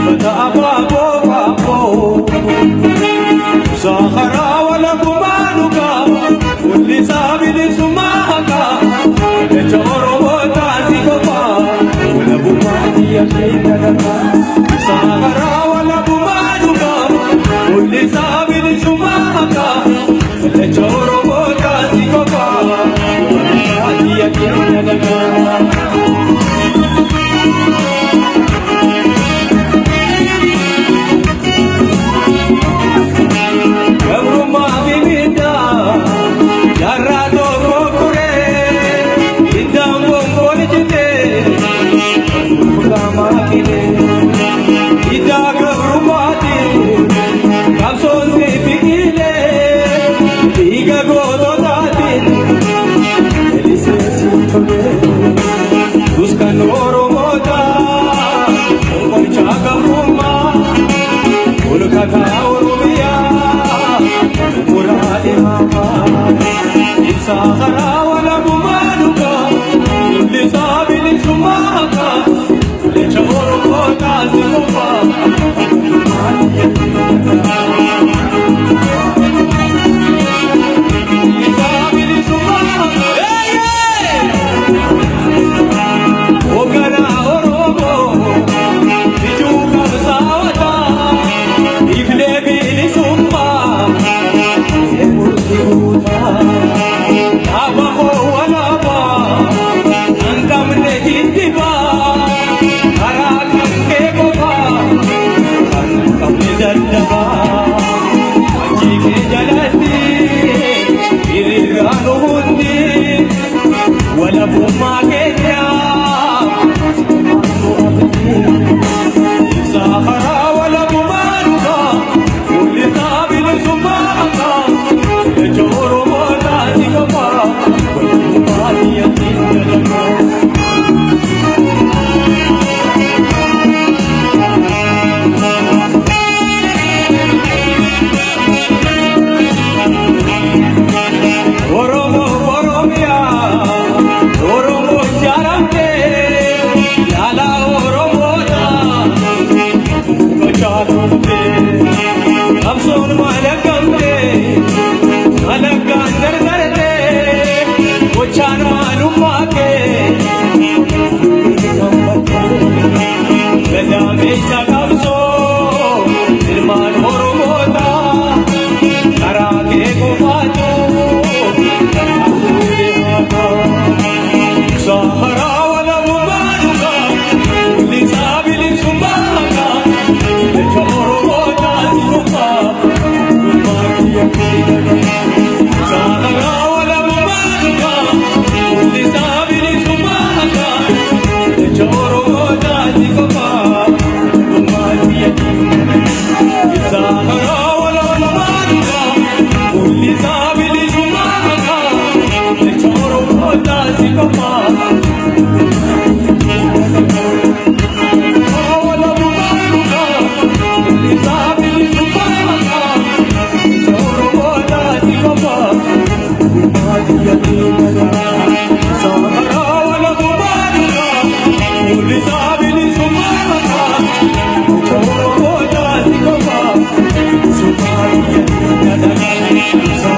Mataba ko ako sa wala gumano ka, uli sabi ni sumaka, medyo orota si ko pa, wala bumati ay talaga. Sa wala gumano ka, uli sabi ni sumaka, medyo orota si ko pa, wala bumati ay talaga. Wala bumano ka, hindi sabi ni sumaka, lecha oro ko kasi mo pa. Sabi ni sumaka, hey, hey! Huwag ka na oro mo, ijuka sa wata, iblebi ni summa, emusibuta. Wala bumagenya sa wala bumano ka, ulit sabi ng sumaka, medyo rumota di ka pa, wala bumati at talaga. Sa